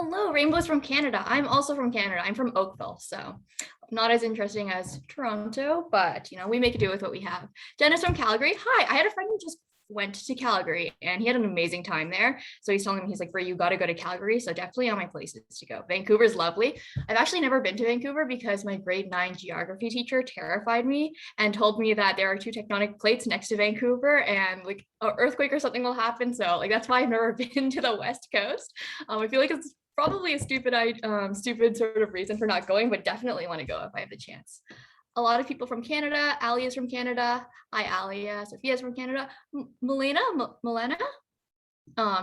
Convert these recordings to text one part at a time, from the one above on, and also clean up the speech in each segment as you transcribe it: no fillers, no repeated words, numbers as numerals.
Hello, Rainbow's from Canada. I'm also from Canada. I'm from Oakville, so not as interesting as Toronto, but we make do with what we have. Dennis from Calgary. Hi, I had a friend who just went to Calgary and he had an amazing time there. So he's telling me, he's like, Brie, you got to go to Calgary. So definitely on my places to go. Vancouver's lovely. I've actually never been to Vancouver because my grade 9 geography teacher terrified me and told me that there are two tectonic plates next to Vancouver and like an earthquake or something will happen. So like, that's why I've never been to the West Coast. I feel like it's probably a stupid sort of reason for not going, but definitely want to go if I have the chance. A lot of people from Canada. Ali is from Canada. Hi, Alia. Sophia is from Canada. Milena,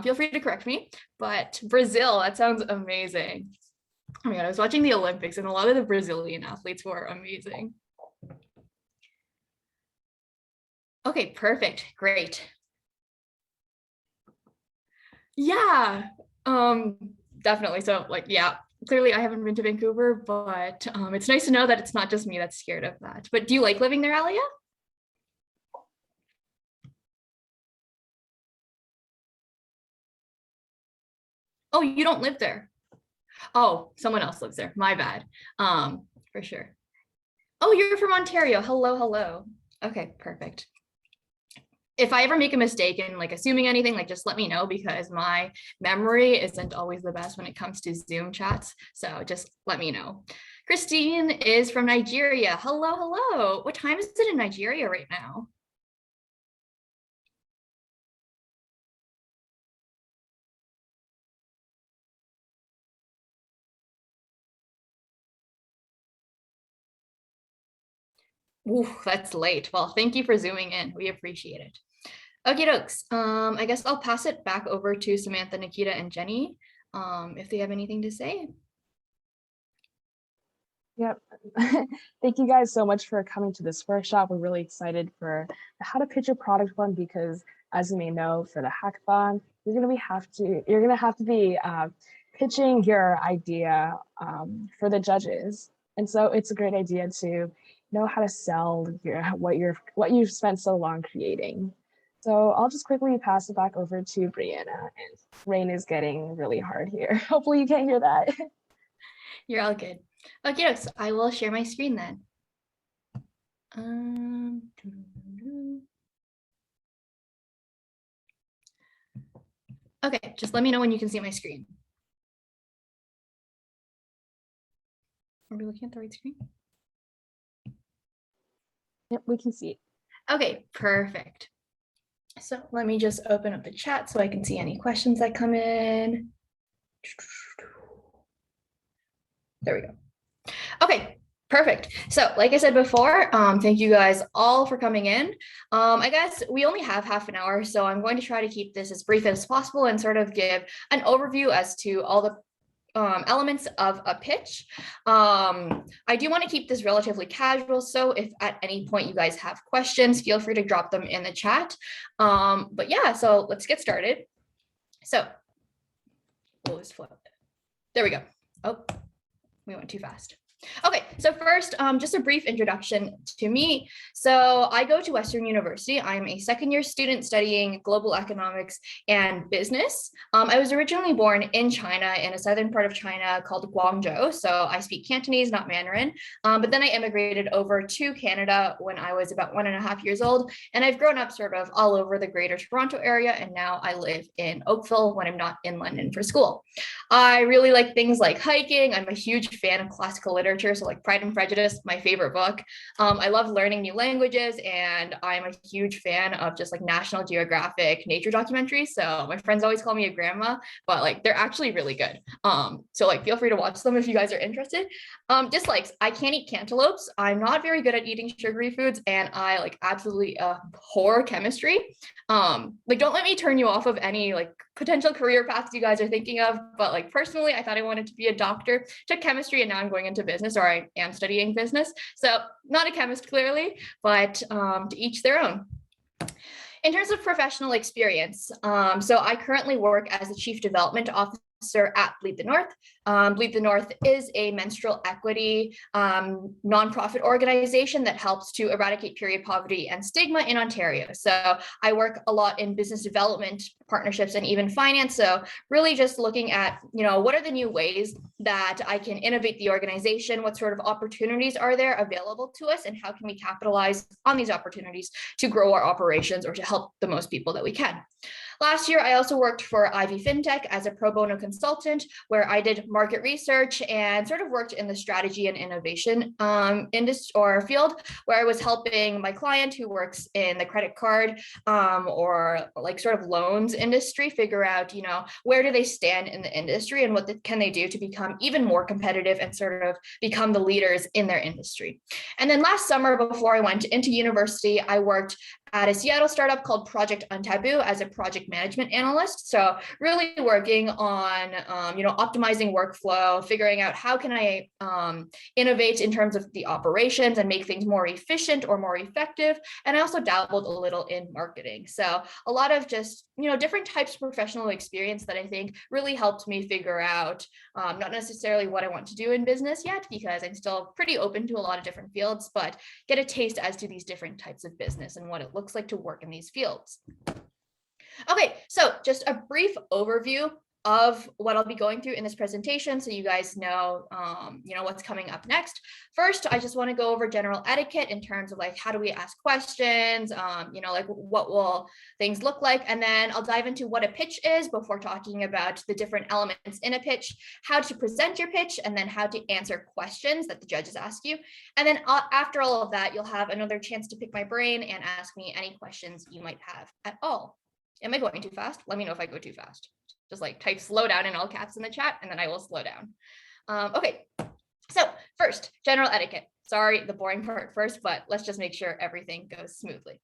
feel free to correct me. But Brazil, that sounds amazing. Oh my God, I was watching the Olympics and a lot of the Brazilian athletes were amazing. Okay, perfect, great. Yeah, definitely. So like, yeah, clearly I haven't been to Vancouver, but it's nice to know that it's not just me that's scared of that. But do you like living there, Alia? Oh, you don't live there. Oh, someone else lives there. My bad. For sure. Oh, you're from Ontario. Hello, hello. Okay, perfect. If I ever make a mistake in like assuming anything, like just let me know because my memory isn't always the best when it comes to Zoom chats. So just let me know. Christine is from Nigeria. Hello, hello. What time is it in Nigeria right now? Ooh, that's late. Well, thank you for zooming in. We appreciate it. Okay, dokes. I guess I'll pass it back over to Samantha, Nikita, and Jenny if they have anything to say. Yep. Thank you guys so much for coming to this workshop. We're really excited for the How to Pitch a Product one because, as you may know, for the hackathon, you're gonna have to be pitching your idea for the judges, and so it's a great idea to know how to sell what you've spent so long creating. So I'll just quickly pass it back over to Brianna. And rain is getting really hard here. Hopefully you can't hear that. You're all good. Okay, so I will share my screen then. Okay, just let me know when you can see my screen. Are we looking at the right screen? Yep, we can see it. Okay, perfect. So let me just open up the chat so I can see any questions that come in. There we go. Okay, perfect. So like I said before, thank you guys all for coming in. I guess we only have half an hour, so I'm going to try to keep this as brief as possible and sort of give an overview as to all the elements of a pitch. I do want to keep this relatively casual, so if at any point you guys have questions, feel free to drop them in the chat. But yeah, so let's get started. So we'll just flip. There we go. Oh, we went too fast. Okay, so first, just a brief introduction to me. So I go to Western University. I'm a second-year student studying global economics and business. I was originally born in China, in a southern part of China called Guangzhou. So I speak Cantonese, not Mandarin. But then I immigrated over to Canada when I was about 1.5 years old. And I've grown up sort of all over the greater Toronto area. And now I live in Oakville when I'm not in London for school. I really like things like hiking. I'm a huge fan of classical literature. So like Pride and Prejudice, my favorite book. I love learning new languages and I'm a huge fan of just like National Geographic nature documentaries. So my friends always call me a grandma, but like they're actually really good. So like feel free to watch them if you guys are interested. Dislikes, I can't eat cantaloupes. I'm not very good at eating sugary foods and I like absolutely abhor chemistry. Like don't let me turn you off of any like potential career paths you guys are thinking of, but like personally I thought I wanted to be a doctor, took chemistry and now I'm going into business, or I am studying business, so not a chemist clearly, but to each their own. In terms of professional experience, so I currently work as the Chief Development Officer at Bleed the North. Bleed the North is a menstrual equity nonprofit organization that helps to eradicate period poverty and stigma in Ontario. So I work a lot in business development partnerships, and even finance. So really just looking at, what are the new ways that I can innovate the organization? What sort of opportunities are there available to us? And how can we capitalize on these opportunities to grow our operations or to help the most people that we can? Last year, I also worked for Ivy FinTech as a pro bono consultant, where I did market research and sort of worked in the strategy and innovation industry or field, where I was helping my client who works in the credit card or like sort of loans industry figure out, where do they stand in the industry and what can they do to become even more competitive and sort of become the leaders in their industry. And then last summer, before I went into university, I worked at a Seattle startup called Project Untaboo as a project management analyst. So really working on, optimizing workflow, figuring out how can I innovate in terms of the operations and make things more efficient or more effective. And I also dabbled a little in marketing. So a lot of just, different types of professional experience that I think really helped me figure out not necessarily what I want to do in business yet, because I'm still pretty open to a lot of different fields, but get a taste as to these different types of business and what it looks like to work in these fields. Okay, so just a brief overview of what I'll be going through in this presentation, so you guys know, what's coming up next. First, I just want to go over general etiquette in terms of like, how do we ask questions, like what will things look like, and then I'll dive into what a pitch is before talking about the different elements in a pitch, how to present your pitch, and then how to answer questions that the judges ask you. And then after all of that, you'll have another chance to pick my brain and ask me any questions you might have at all. Am I going too fast? Let me know if I go too fast. Just like type slow down in all caps in the chat, and then I will slow down. Okay, so first, general etiquette. Sorry, the boring part first, but let's just make sure everything goes smoothly.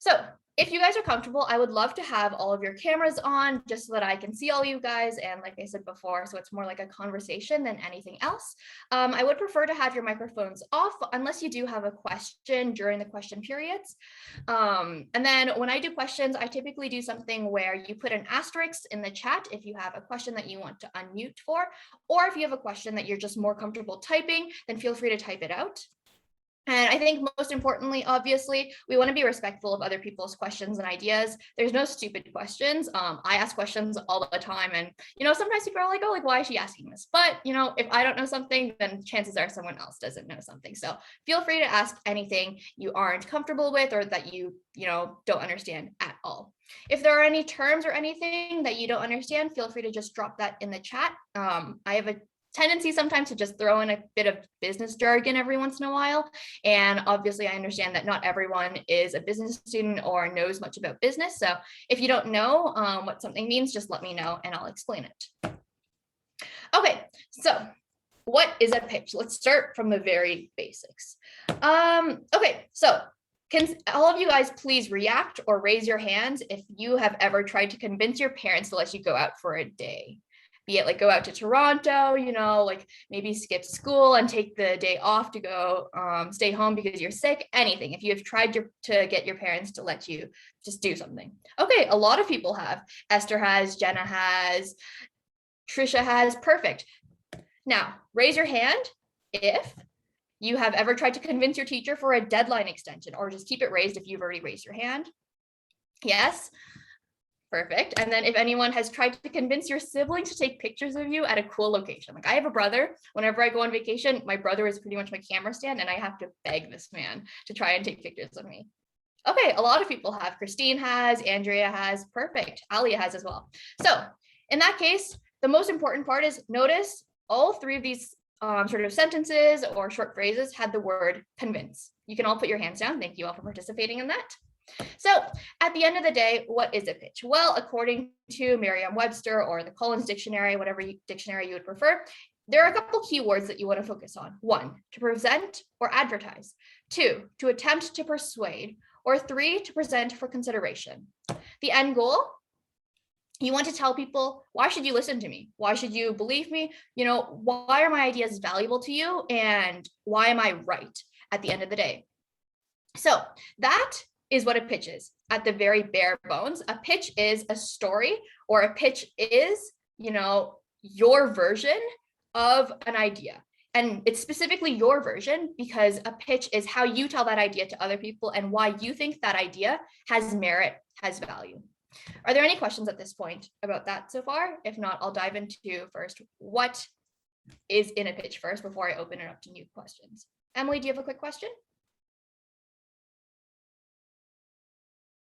So if you guys are comfortable, I would love to have all of your cameras on just so that I can see all you guys. And like I said before, so it's more like a conversation than anything else. I would prefer to have your microphones off unless you do have a question during the question periods. And then when I do questions, I typically do something where you put an asterisk in the chat if you have a question that you want to unmute for, or if you have a question that you're just more comfortable typing, then feel free to type it out. And I think most importantly, obviously, we want to be respectful of other people's questions and ideas. There's no stupid questions. I ask questions all the time. And, sometimes people are like, oh, like, why is she asking this? But, if I don't know something, then chances are someone else doesn't know something. So feel free to ask anything you aren't comfortable with or that you don't understand at all. If there are any terms or anything that you don't understand, feel free to just drop that in the chat. I have a tendency sometimes to just throw in a bit of business jargon every once in a while. And obviously I understand that not everyone is a business student or knows much about business. So if you don't know what something means, just let me know and I'll explain it. Okay, so what is a pitch? Let's start from the very basics. Okay, so can all of you guys please react or raise your hands if you have ever tried to convince your parents to let you go out for a day? Be it like go out to Toronto, like maybe skip school and take the day off to go stay home because you're sick, anything. If you have tried to get your parents to let you just do something. Okay, a lot of people have. Esther has, Jenna has, Trisha has, perfect. Now, raise your hand if you have ever tried to convince your teacher for a deadline extension, or just keep it raised if you've already raised your hand. Yes. Perfect. And then if anyone has tried to convince your siblings to take pictures of you at a cool location. Like I have a brother, whenever I go on vacation, my brother is pretty much my camera stand and I have to beg this man to try and take pictures of me. Okay, a lot of people have. Christine has, Andrea has, perfect. Alia has as well. So in that case, the most important part is notice all three of these sort of sentences or short phrases had the word convince. You can all put your hands down. Thank you all for participating in that. So at the end of the day, what is a pitch? Well, according to Merriam-Webster or the Collins Dictionary, whatever dictionary you would prefer, there are a couple keywords that you want to focus on. 1, to present or advertise. 2, to attempt to persuade. Or 3, to present for consideration. The end goal, you want to tell people, why should you listen to me? Why should you believe me? Why are my ideas valuable to you? And why am I right at the end of the day? So that is what a pitch is at the very bare bones. A pitch is a story, or a pitch is, your version of an idea. And it's specifically your version because a pitch is how you tell that idea to other people and why you think that idea has merit, has value. Are there any questions at this point about that so far? If not, I'll dive into first what is in a pitch first before I open it up to new questions. Emily, do you have a quick question?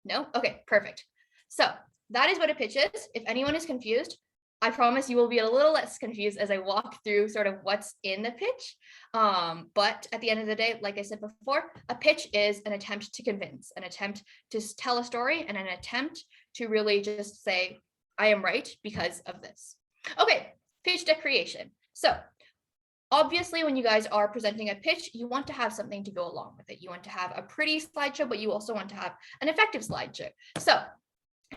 No? Okay, perfect. So that is what a pitch is. If anyone is confused, I promise you will be a little less confused as I walk through sort of what's in the pitch. But at the end of the day, like I said before, a pitch is an attempt to convince, an attempt to tell a story, and an attempt to really just say, I am right because of this. Okay, pitch deck creation. So obviously, when you guys are presenting a pitch, you want to have something to go along with it. You want to have a pretty slideshow, but you also want to have an effective slideshow. So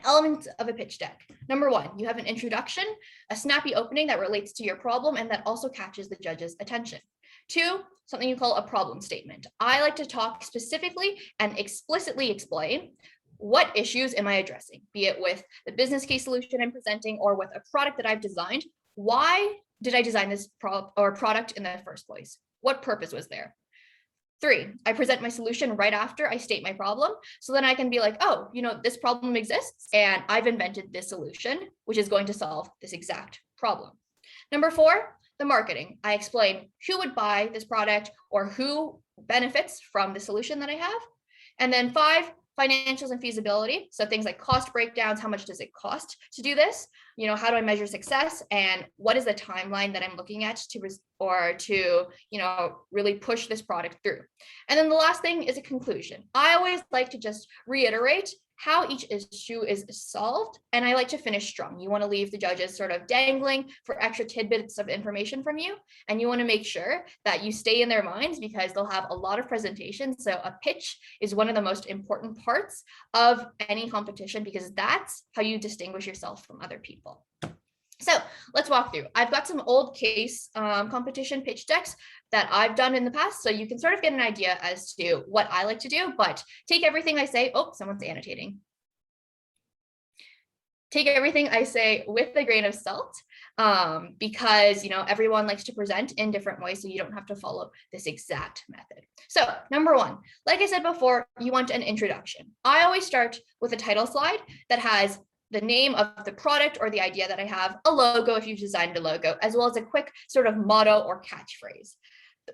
elements of a pitch deck. Number one, you have an introduction, a snappy opening that relates to your problem and that also catches the judge's attention. Two, something you call a problem statement. I like to talk specifically and explicitly explain what issues am I addressing, be it with the business case solution I'm presenting or with a product that I've designed. Why did I design this product in the first place? What purpose was there? Three, I present my solution right after I state my problem. So then I can be like, oh, this problem exists and I've invented this solution, which is going to solve this exact problem. Number four, the marketing. I explain who would buy this product or who benefits from the solution that I have. And then five, financials and feasibility. So things like cost breakdowns, how much does it cost to do this? How do I measure success? And what is the timeline that I'm looking at to really push this product through? And then the last thing is a conclusion. I always like to just reiterate how each issue is solved. And I like to finish strong. You want to leave the judges sort of dangling for extra tidbits of information from you. And you want to make sure that you stay in their minds because they'll have a lot of presentations. So a pitch is one of the most important parts of any competition because that's how you distinguish yourself from other people. So let's walk through. I've got some old case competition pitch decks that I've done in the past, so you can sort of get an idea as to what I like to do, but take everything I say, oh, someone's annotating. Take everything I say with a grain of salt because, everyone likes to present in different ways, so you don't have to follow this exact method. So number one, like I said before, you want an introduction. I always start with a title slide that has the name of the product or the idea that I have, a logo if you've designed a logo, as well as a quick sort of motto or catchphrase.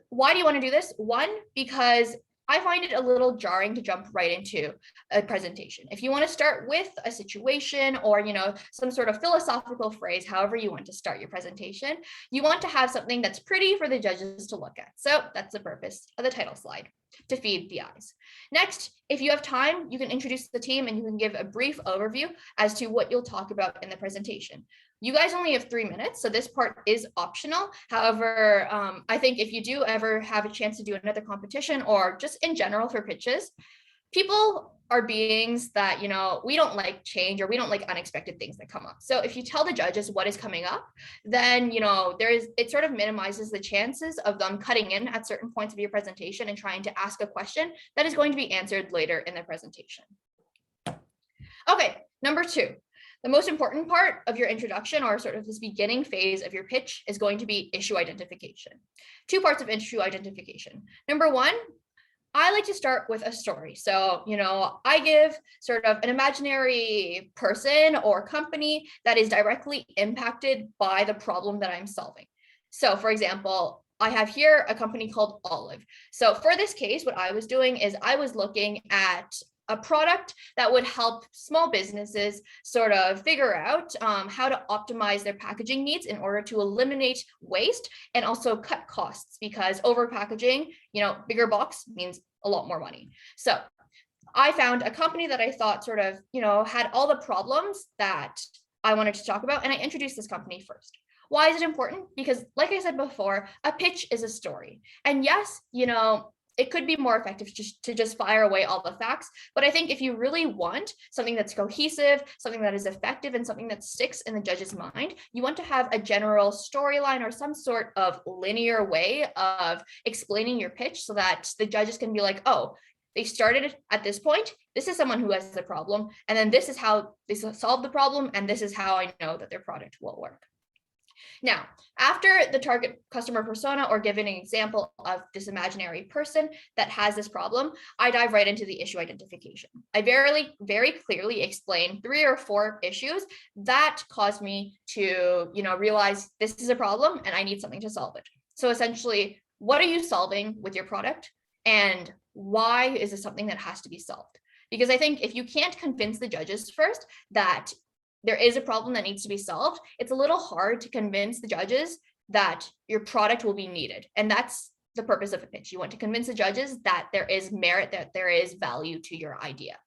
Why do you want to do this? One, because I find it a little jarring to jump right into a presentation. If you want to start with a situation or, some sort of philosophical phrase, however you want to start your presentation, you want to have something that's pretty for the judges to look at. So that's the purpose of the title slide, to feed the eyes. Next, if you have time, you can introduce the team and you can give a brief overview as to what you'll talk about in the presentation. You guys only have 3 minutes, so this part is optional. However, I think if you do ever have a chance to do another competition or just in general for pitches, people are beings that, we don't like change or we don't like unexpected things that come up. So if you tell the judges what is coming up, then, it sort of minimizes the chances of them cutting in at certain points of your presentation and trying to ask a question that is going to be answered later in the presentation. Okay, number two. The most important part of your introduction or sort of this beginning phase of your pitch is going to be issue identification. 2 parts of issue identification. Number one, I like to start with a story. So, I give sort of an imaginary person or company that is directly impacted by the problem that I'm solving. So, for example, I have here a company called Olive. So for this case, what I was doing is I was looking at a product that would help small businesses sort of figure out how to optimize their packaging needs in order to eliminate waste and also cut costs because over packaging, bigger box means a lot more money. So I found a company that I thought sort of, had all the problems that I wanted to talk about, and I introduced this company first. Why is it important? Because like I said before, a pitch is a story. And yes, it could be more effective to just fire away all the facts. But I think if you really want something that's cohesive, something that is effective, and something that sticks in the judge's mind, you want to have a general storyline or some sort of linear way of explaining your pitch so that the judges can be like, oh, they started at this point. This is someone who has a problem. And then this is how they solve the problem. And this is how I know that their product will work. Now, after the target customer persona or giving an example of this imaginary person that has this problem, I dive right into the issue identification. I very clearly explain 3 or 4 issues that caused me to, realize this is a problem and I need something to solve it. So essentially, what are you solving with your product and why is this something that has to be solved? Because I think if you can't convince the judges first that there is a problem that needs to be solved, it's a little hard to convince the judges that your product will be needed. And that's the purpose of a pitch. You want to convince the judges that there is merit, that there is value to your idea.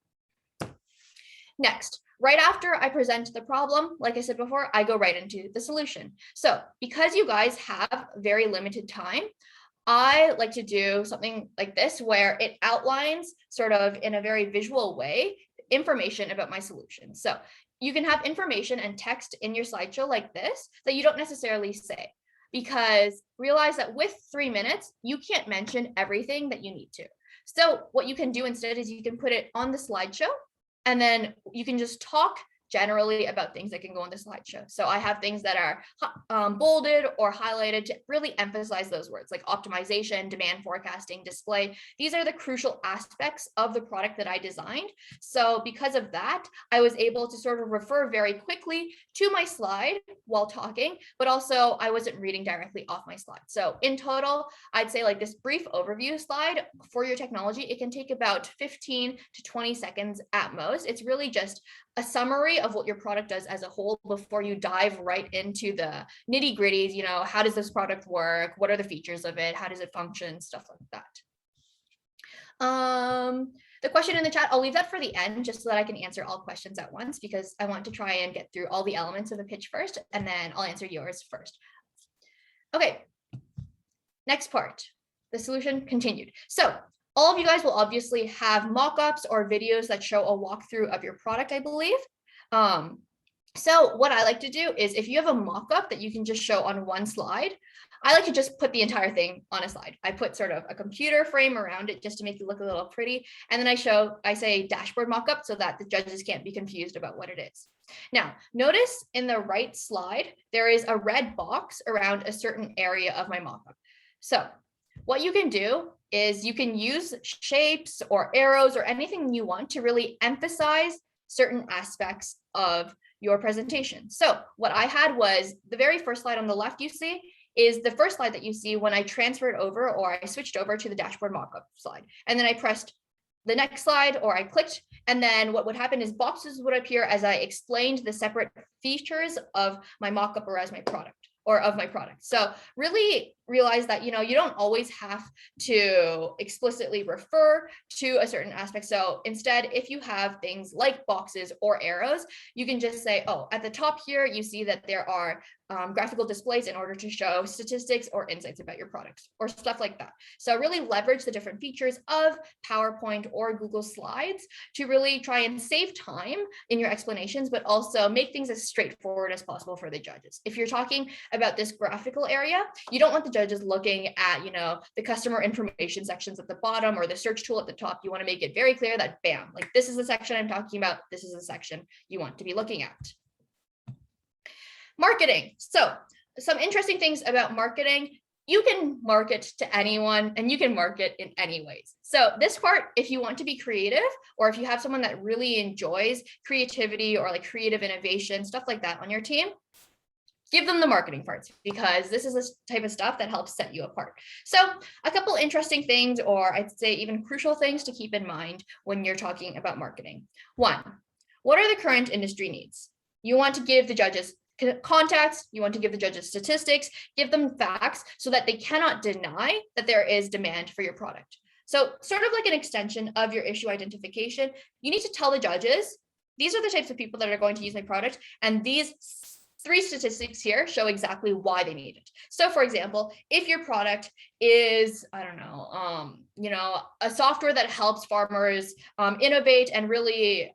Next, right after I present the problem, like I said before, I go right into the solution. So because you guys have very limited time, I like to do something like this where it outlines sort of in a very visual way information about my solution. So you can have information and text in your slideshow like this that you don't necessarily say, because realize that with 3 minutes, you can't mention everything that you need to. So what you can do instead is you can put it on the slideshow and then you can just talk generally about things that can go on the slideshow. So I have things that are bolded or highlighted to really emphasize those words like optimization, demand forecasting, display. These are the crucial aspects of the product that I designed. So because of that, I was able to sort of refer very quickly to my slide while talking, but also I wasn't reading directly off my slide. So in total, I'd say like this brief overview slide for your technology, it can take about 15 to 20 seconds at most. It's really just a summary of what your product does as a whole before you dive right into the nitty gritties, how does this product work? What are the features of it? How does it function? Stuff like that. The question in the chat, I'll leave that for the end just so that I can answer all questions at once because I want to try and get through all the elements of the pitch first, and then I'll answer yours first. Okay, next part, the solution continued. So all of you guys will obviously have mock-ups or videos that show a walkthrough of your product, I believe. So what I like to do is if you have a mock-up that you can just show on one slide, I like to just put the entire thing on a slide. I put sort of a computer frame around it just to make it look a little pretty. And then I say dashboard mock-up so that the judges can't be confused about what it is. Now, notice in the right slide, there is a red box around a certain area of my mock-up. So what you can do is you can use shapes or arrows or anything you want to really emphasize certain aspects of your presentation. So what I had was the very first slide on the left you see is the first slide that you see when I transferred over or I switched over to the dashboard mockup slide. And then I pressed the next slide or I clicked, and then what would happen is boxes would appear as I explained the separate features of my mockup or as my product. Or of my product. So really realize that, you don't always have to explicitly refer to a certain aspect. So instead, if you have things like boxes or arrows, you can just say, oh, at the top here, you see that there are graphical displays in order to show statistics or insights about your products or stuff like that. So really leverage the different features of PowerPoint or Google Slides to really try and save time in your explanations, but also make things as straightforward as possible for the judges. If you're talking about this graphical area, you don't want the judges looking at, the customer information sections at the bottom or the search tool at the top. You want to make it very clear that, bam, like this is the section I'm talking about. This is the section you want to be looking at. Marketing. So some interesting things about marketing. You can market to anyone and you can market in any ways. So this part, if you want to be creative, or if you have someone that really enjoys creativity or like creative innovation, stuff like that on your team, give them the marketing parts because this is the type of stuff that helps set you apart. So a couple interesting things, or I'd say even crucial things to keep in mind when you're talking about marketing. One, what are the current industry needs? You want to give the judges context, you want to give the judges statistics, give them facts so that they cannot deny that there is demand for your product. So sort of like an extension of your issue identification, you need to tell the judges, these are the types of people that are going to use my product, and these 3 statistics here show exactly why they need it. So for example, if your product is, I don't know, a software that helps farmers innovate and really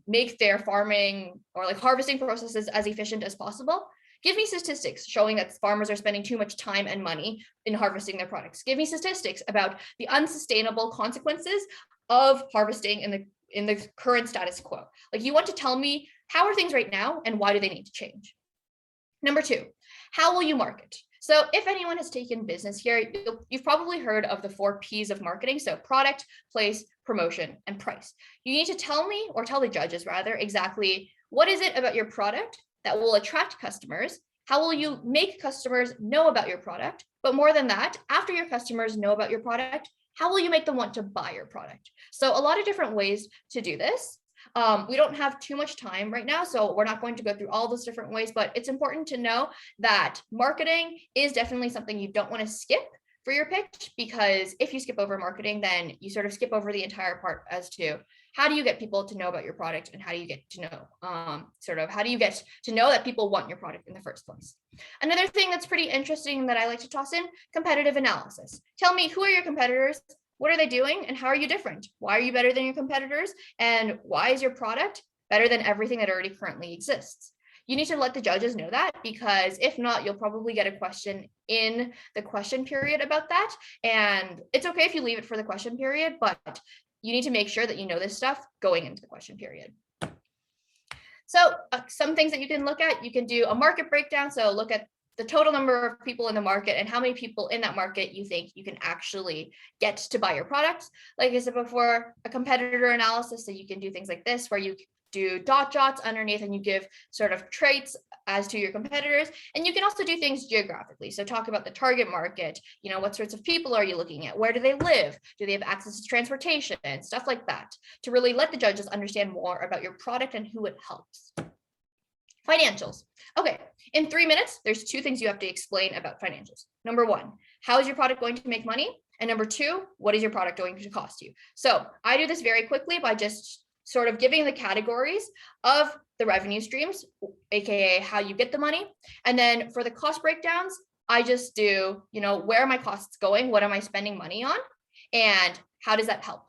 make their farming or like harvesting processes as efficient as possible, give me statistics showing that farmers are spending too much time and money in harvesting their products. Give me statistics about the unsustainable consequences of harvesting in the current status quo. Like you want to tell me how are things right now and why do they need to change? Number 2, How will you market? So if anyone has taken business here, you've probably heard of the 4 P's of marketing. So product, place, promotion, and price. You need to tell me, or tell the judges rather, exactly what is it about your product that will attract customers? How will you make customers know about your product? But more than that, after your customers know about your product, how will you make them want to buy your product? So a lot of different ways to do this. We don't have too much time right now, so we're not going to go through all those different ways, but it's important to know that marketing is definitely something you don't want to skip for your pitch, because if you skip over marketing, then you sort of skip over the entire part as to how do you get people to know about your product, and how do you get to know how do you get to know that people want your product in the first place. Another thing that's pretty interesting that I like to toss in, competitive analysis. Tell me, who are your competitors? What are they doing, and how are you different? Why are you better than your competitors? And why is your product better than everything that already currently exists? You need to let the judges know that, because if not, you'll probably get a question in the question period about that. And it's okay if you leave it for the question period, but you need to make sure that you know this stuff going into the question period. So some things that you can look at, you can do a market breakdown. So look at the total number of people in the market and how many people in that market you think you can actually get to buy your products. Like I said before, a competitor analysis, so you can do things like this, where you do dot jots underneath and you give sort of traits as to your competitors. And you can also do things geographically. So talk about the target market, what sorts of people are you looking at? Where do they live? Do they have access to transportation and stuff like that, to really let the judges understand more about your product and who it helps. Financials. Okay, in 3 minutes, there's 2 things you have to explain about financials. Number 1, how is your product going to make money? And number 2, what is your product going to cost you? So I do this very quickly by just sort of giving the categories of the revenue streams, aka how you get the money. And then for the cost breakdowns, I just do, where are my costs going? What am I spending money on? And how does that help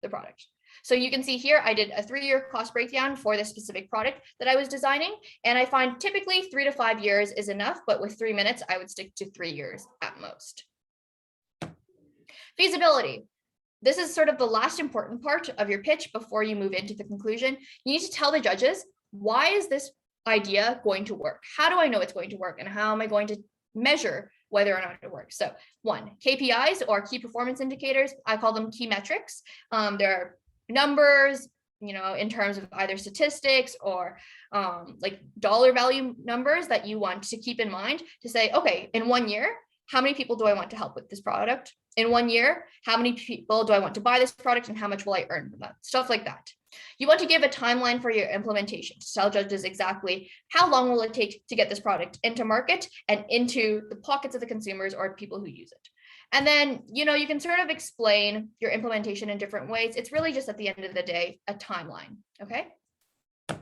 the product? So you can see here, I did a 3-year cost breakdown for this specific product that I was designing. And I find typically 3 to 5 years is enough, but with 3 minutes, I would stick to 3 years at most. Feasibility. This is sort of the last important part of your pitch before you move into the conclusion. You need to tell the judges, why is this idea going to work? How do I know it's going to work? And how am I going to measure whether or not it works? So 1, KPIs, or key performance indicators. I call them key metrics. There are numbers, in terms of either statistics or like dollar value numbers that you want to keep in mind to say, okay, in 1 year, how many people do I want to help with this product? In 1 year, how many people do I want to buy this product, and how much will I earn from that? Stuff like that. You want to give a timeline for your implementation to tell judges exactly how long will it take to get this product into market and into the pockets of the consumers or people who use it. And then, you can sort of explain your implementation in different ways. It's really just at the end of the day, a timeline, okay? And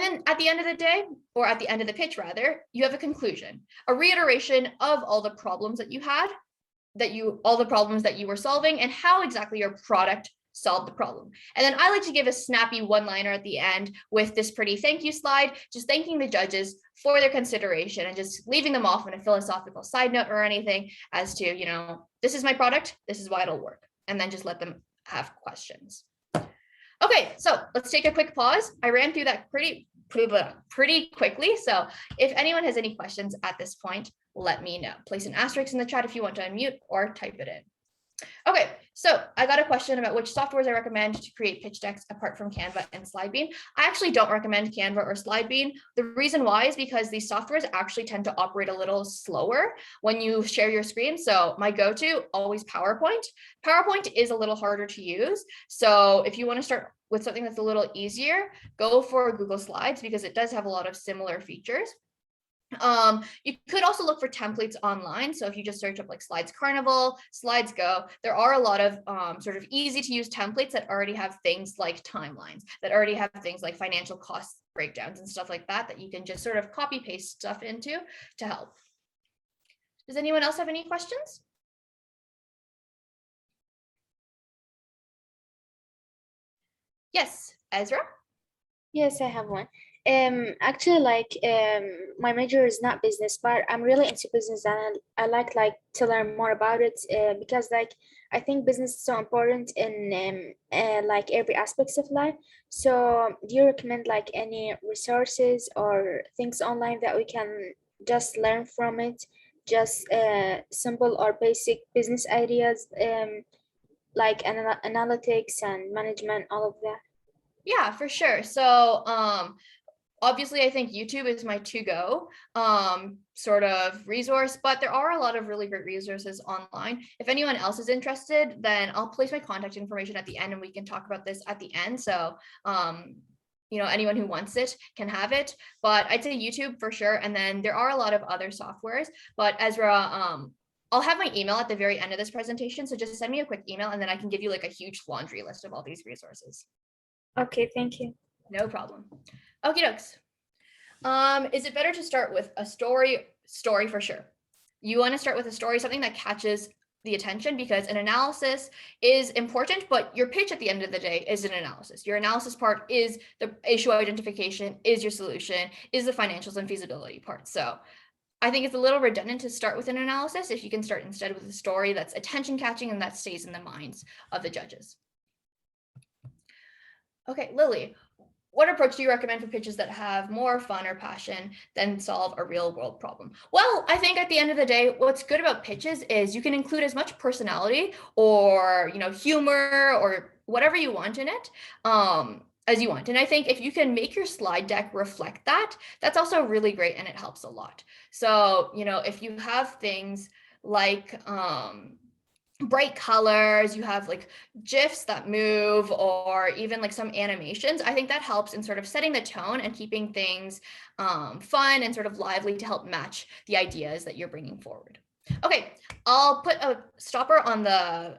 then at the end of the day, or at the end of the pitch rather, you have a conclusion, a reiteration of all the problems that you had, all the problems that you were solving, and how exactly your product solved the problem. And then I like to give a snappy one-liner at the end with this pretty thank you slide, just thanking the judges for their consideration and just leaving them off on a philosophical side note or anything as to, this is my product, this is why it'll work. And then just let them have questions. Okay, so let's take a quick pause. I ran through that pretty quickly. So if anyone has any questions at this point, let me know. Place an asterisk in the chat if you want to unmute, or type it in. Okay, so I got a question about which softwares I recommend to create pitch decks apart from Canva and SlideBean. I actually don't recommend Canva or SlideBean. The reason why is because these softwares actually tend to operate a little slower when you share your screen. So my go-to, always PowerPoint. PowerPoint is a little harder to use. So if you want to start with something that's a little easier, go for Google Slides, because it does have a lot of similar features. You could also look for templates online. So if you just search up like Slides Carnival, Slides Go, there are a lot of sort of easy to use templates that already have things like timelines, that already have things like financial cost breakdowns and stuff like that, that you can just sort of copy paste stuff into to help. Does anyone else have any questions? Yes, Ezra? Yes, I have one. Actually, my major is not business, but I'm really into business, and I like to learn more about it because I think business is so important in every aspects of life. So do you recommend any resources or things online that we can just learn from it, just simple or basic business ideas, like analytics and management, all of that. Yeah, for sure. So obviously I think YouTube is my to-go sort of resource, but there are a lot of really great resources online. If anyone else is interested, then I'll place my contact information at the end and we can talk about this at the end. So anyone who wants it can have it, but I'd say YouTube for sure. And then there are a lot of other softwares, but Ezra, I'll have my email at the very end of this presentation. So just send me a quick email and then I can give you like a huge laundry list of all these resources. Okay, thank you. No problem. Okie dokes. Is it better to start with a story for sure? You want to start with a story, something that catches the attention, because an analysis is important, but your pitch at the end of the day is an analysis. Your analysis part is the issue identification, is your solution, is the financials and feasibility part. So I think it's a little redundant to start with an analysis if you can start instead with a story that's attention catching and that stays in the minds of the judges. Okay, Lily, what approach do you recommend for pitches that have more fun or passion than solve a real world problem? Well, I think at the end of the day, what's good about pitches is you can include as much personality or humor or whatever you want in it as you want. And I think if you can make your slide deck reflect that, that's also really great and it helps a lot. So, if you have things like bright colors, you have like GIFs that move, or even like some animations, I think that helps in sort of setting the tone and keeping things fun and sort of lively to help match the ideas that you're bringing forward. Okay, I'll put a stopper on the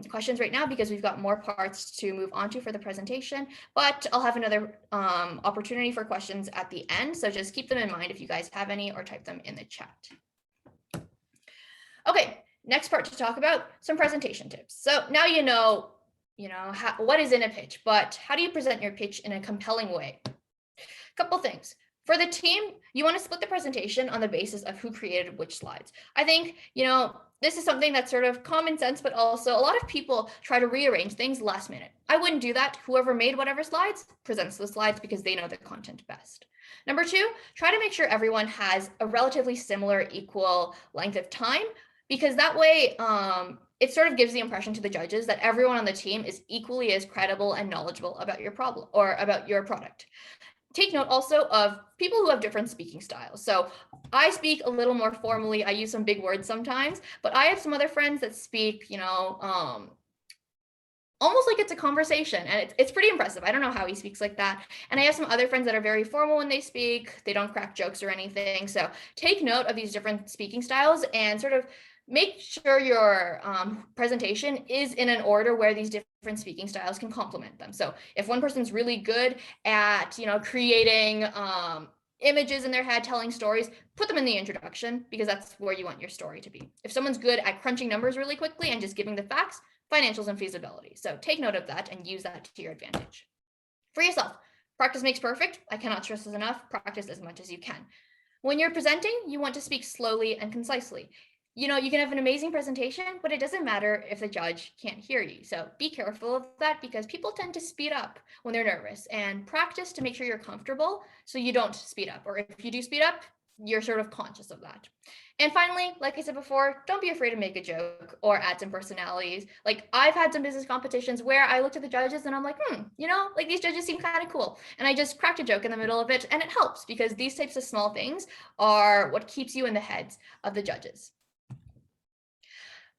questions right now because we've got more parts to move on to for the presentation, but I'll have another opportunity for questions at the end. So just keep them in mind if you guys have any, or type them in the chat. Okay. Next part to talk about, some presentation tips. So now what is in a pitch, but how do you present your pitch in a compelling way? Couple things. For the team, you want to split the presentation on the basis of who created which slides. I think, this is something that's sort of common sense, but also a lot of people try to rearrange things last minute. I wouldn't do that. Whoever made whatever slides presents the slides because they know the content best. Number two, try to make sure everyone has a relatively similar equal length of time, because that way it sort of gives the impression to the judges that everyone on the team is equally as credible and knowledgeable about your problem or about your product. Take note also of people who have different speaking styles. So I speak a little more formally. I use some big words sometimes, but I have some other friends that speak, almost like it's a conversation, and it's pretty impressive. I don't know how he speaks like that. And I have some other friends that are very formal when they speak. They don't crack jokes or anything. So take note of these different speaking styles and sort of make sure your presentation is in an order where these different speaking styles can complement them. So if one person's really good at, creating images in their head, telling stories, put them in the introduction, because that's where you want your story to be. If someone's good at crunching numbers really quickly and just giving the facts, financials and feasibility. So take note of that and use that to your advantage. For yourself, practice makes perfect. I cannot stress this enough. Practice as much as you can. When you're presenting, you want to speak slowly and concisely. You can have an amazing presentation, but it doesn't matter if the judge can't hear you. So be careful of that, because people tend to speed up when they're nervous, and practice to make sure you're comfortable so you don't speed up. Or if you do speed up, you're sort of conscious of that. And finally, like I said before, don't be afraid to make a joke or add some personalities. Like I've had some business competitions where I looked at the judges and I'm like, like these judges seem kind of cool. And I just cracked a joke in the middle of it, and it helps, because these types of small things are what keeps you in the heads of the judges.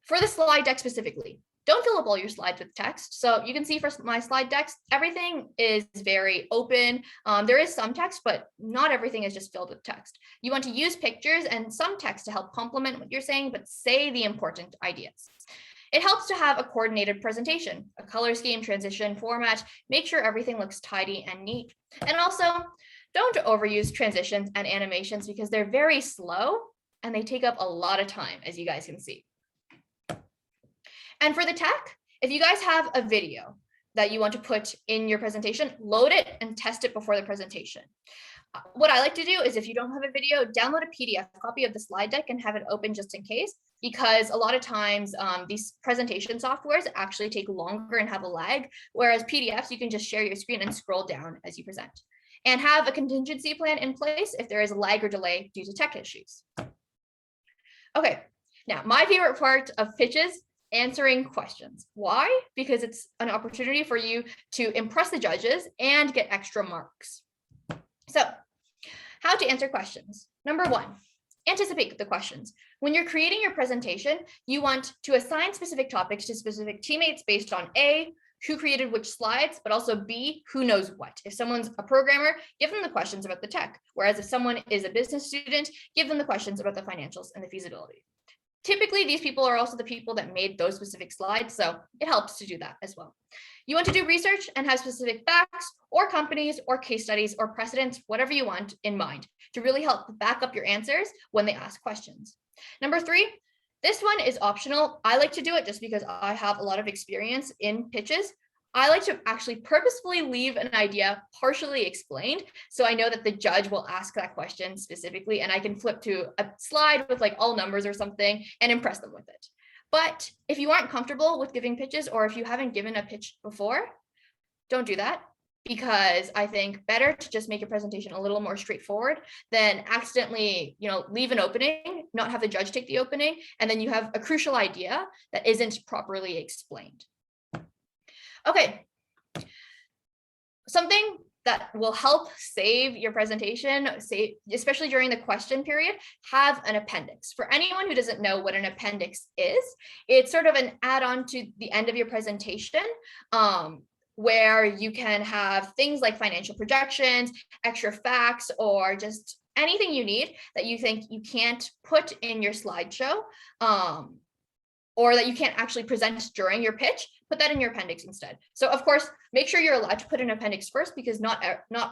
For the slide deck specifically, don't fill up all your slides with text. So you can see for my slide decks, everything is very open. There is some text, but not everything is just filled with text. You want to use pictures and some text to help complement what you're saying, but say the important ideas. It helps to have a coordinated presentation, a color scheme, transition, format, make sure everything looks tidy and neat. And also, don't overuse transitions and animations, because they're very slow and they take up a lot of time, as you guys can see. And for the tech, if you guys have a video that you want to put in your presentation, load it and test it before the presentation. What I like to do is, if you don't have a video, download a PDF copy of the slide deck and have it open just in case, because a lot of times these presentation softwares actually take longer and have a lag, whereas PDFs, you can just share your screen and scroll down as you present. and have a contingency plan in place if there is a lag or delay due to tech issues. Okay, now my favorite part of pitches, answering questions. Why? Because it's an opportunity for you to impress the judges and get extra marks. So, how to answer questions. Number one, anticipate the questions. When you're creating your presentation, you want to assign specific topics to specific teammates based on A, who created which slides, but also B, who knows what. If someone's a programmer, give them the questions about the tech. Whereas if someone is a business student, give them the questions about the financials and the feasibility. Typically, these people are also the people that made those specific slides, so it helps to do that as well. You want to do research and have specific facts or companies or case studies or precedents, whatever you want in mind, to really help back up your answers when they ask questions. Number three, this one is optional. I like to do it just because I have a lot of experience in pitches. I like to actually purposefully leave an idea partially explained, so I know that the judge will ask that question specifically, and I can flip to a slide with like all numbers or something and impress them with it. But if you aren't comfortable with giving pitches, or if you haven't given a pitch before, don't do that, because I think better to just make a presentation a little more straightforward than accidentally, leave an opening, not have the judge take the opening, and then you have a crucial idea that isn't properly explained. Okay, something that will help save your presentation, especially during the question period, have an appendix. For anyone who doesn't know what an appendix is, it's sort of an add-on to the end of your presentation, where you can have things like financial projections, extra facts, or just anything you need that you think you can't put in your slideshow, or that you can't actually present during your pitch. Put that in your appendix instead. So of course, make sure you're allowed to put an appendix first, because not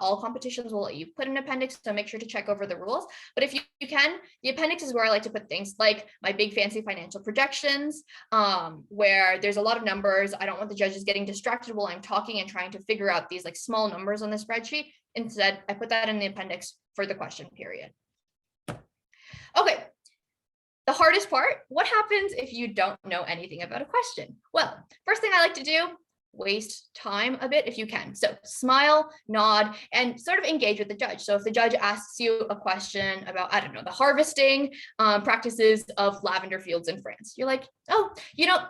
all competitions will let you put an appendix, so make sure to check over the rules. But if you can, the appendix is where I like to put things like my big fancy financial projections, where there's a lot of numbers. I don't want the judges getting distracted while I'm talking and trying to figure out these like small numbers on the spreadsheet. Instead, I put that in the appendix for the question period. Okay. The hardest part, what happens if you don't know anything about a question? Well, first thing I like to do, waste time a bit if you can. So smile, nod, and sort of engage with the judge. So if the judge asks you a question about, I don't know, the harvesting practices of lavender fields in France, you're like, oh,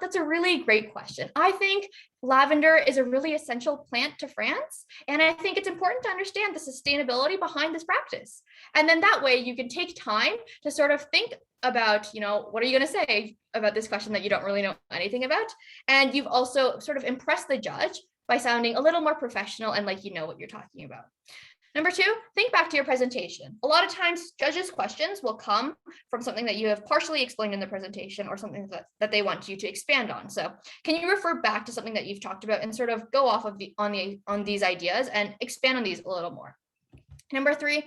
that's a really great question. I think lavender is a really essential plant to France, and I think it's important to understand the sustainability behind this practice. And then that way you can take time to sort of think about, what are you going to say about this question that you don't really know anything about? And you've also sort of impressed the judge by sounding a little more professional and like you know what you're talking about. Number two, think back to your presentation. A lot of times judges' questions will come from something that you have partially explained in the presentation, or something that they want you to expand on. So can you refer back to something that you've talked about and sort of go off of on these ideas and expand on these a little more? Number three,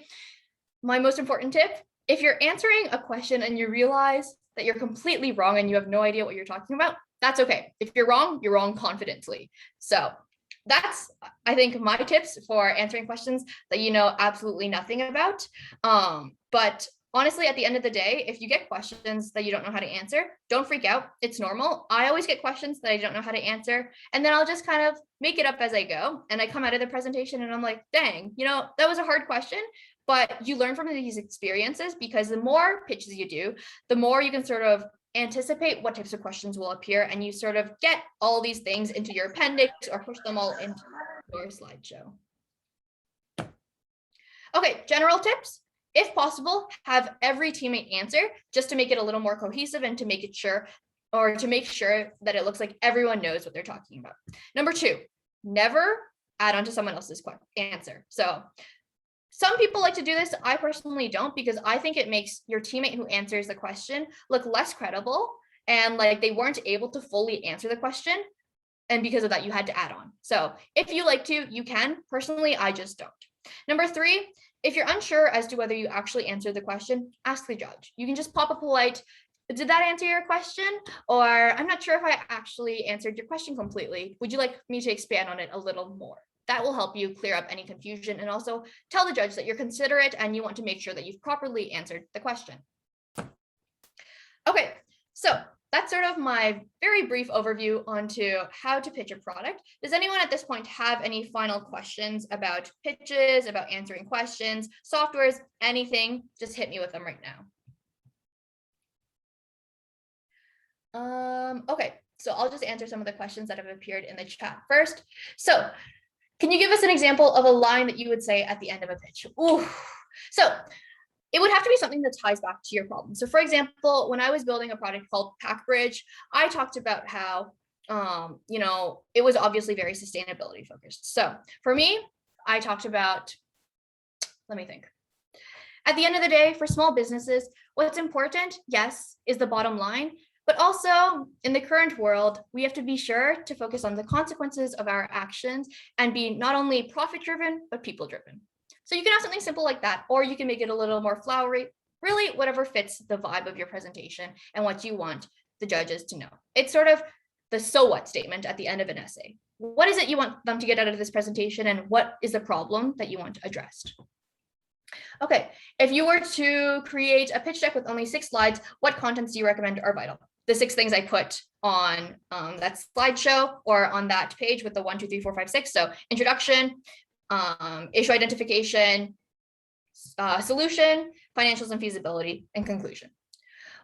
my most important tip, if you're answering a question and you realize that you're completely wrong and you have no idea what you're talking about, that's okay. If you're wrong confidently. So that's, I think, my tips for answering questions that you know absolutely nothing about. But honestly, at the end of the day, if you get questions that you don't know how to answer, don't freak out. It's normal. I always get questions that I don't know how to answer, and then I'll just kind of make it up as I go. And I come out of the presentation and I'm like, dang, that was a hard question. But you learn from these experiences, because the more pitches you do, the more you can sort of anticipate what types of questions will appear, and you sort of get all these things into your appendix or push them all into your slideshow. Okay, general tips. If possible, have every teammate answer, just to make it a little more cohesive and to make it sure that it looks like everyone knows what they're talking about. Number two, never add on to someone else's answer. So some people like to do this. I personally don't, because I think it makes your teammate who answers the question look less credible and like they weren't able to fully answer the question. And because of that, you had to add on. So if you like to, you can. Personally, I just don't. Number three, if you're unsure as to whether you actually answered the question, ask the judge. You can just pop a polite, did that answer your question? Or I'm not sure if I actually answered your question completely. Would you like me to expand on it a little more? That will help you clear up any confusion, and also tell the judge that you're considerate and you want to make sure that you've properly answered the question. Okay, so that's sort of my very brief overview onto how to pitch a product. Does anyone at this point have any final questions about pitches, about answering questions, softwares, anything? Just hit me with them right now. Okay, so I'll just answer some of the questions that have appeared in the chat first. So can you give us an example of a line that you would say at the end of a pitch? Ooh. So it would have to be something that ties back to your problem. So for example, when I was building a product called PackBridge, I talked about how, it was obviously very sustainability focused. So for me, I talked about, let me think. At the end of the day, for small businesses, what's important, yes, is the bottom line. But also in the current world, we have to be sure to focus on the consequences of our actions and be not only profit driven, but people driven. So you can have something simple like that, or you can make it a little more flowery, really whatever fits the vibe of your presentation and what you want the judges to know. It's sort of the so what statement at the end of an essay. What is it you want them to get out of this presentation, and what is the problem that you want addressed? Okay, if you were to create a pitch deck with only 6 slides, what contents do you recommend are vital? The 6 things I put on that slideshow or on that page with the 1, 2, 3, 4, 5, 6. So introduction, issue identification, solution, financials and feasibility, and conclusion.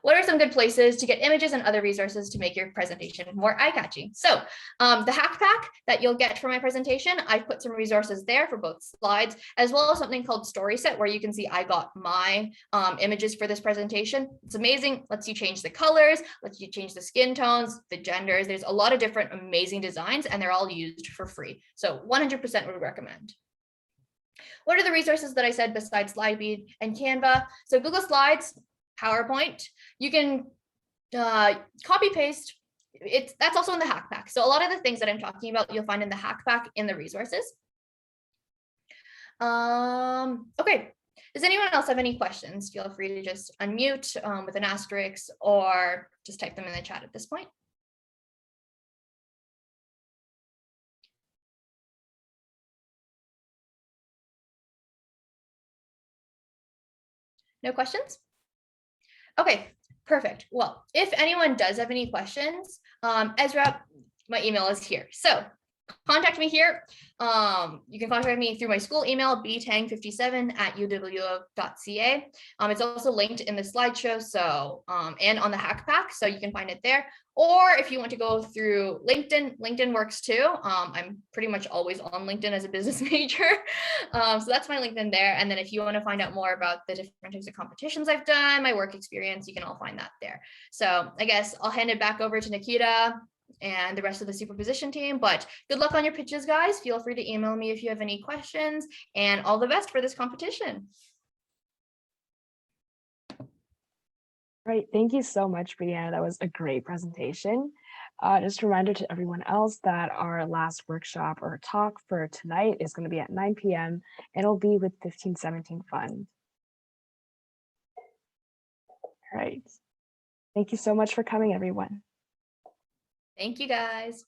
What are some good places to get images and other resources to make your presentation more eye-catchy? So the hack pack that you'll get for my presentation, I've put some resources there for both slides, as well as something called Story Set, where you can see I got my images for this presentation. It's amazing, lets you change the colors, lets you change the skin tones, the genders. There's a lot of different amazing designs, and they're all used for free. So 100% would recommend. What are the resources that I said besides Slidebeat and Canva? So Google Slides, PowerPoint, you can copy paste. That's also in the hack pack. So a lot of the things that I'm talking about, you'll find in the hack pack in the resources. Okay, does anyone else have any questions? Feel free to just unmute with an asterisk or just type them in the chat at this point. No questions? Okay, perfect. Well, if anyone does have any questions, Ezra, my email is here. So contact me here. You can contact me through my school email, btang57@uw.ca. It's also linked in the slideshow, so and on the hack pack, so you can find it there. Or if you want to go through LinkedIn, LinkedIn works too. I'm pretty much always on LinkedIn as a business major. So that's my LinkedIn there. And then if you want to find out more about the different types of competitions I've done, my work experience, you can all find that there. So I guess I'll hand it back over to Nikita and the rest of the SuperPOSITRON team. But good luck on your pitches, guys. Feel free to email me if you have any questions, and all the best for this competition. Right, thank you so much, Brianna. That was a great presentation. Just a reminder to everyone else that our last workshop or talk for tonight is going to be at 9 p.m. and it'll be with 1517 Fund. All right, thank you so much for coming, everyone. Thank you, guys.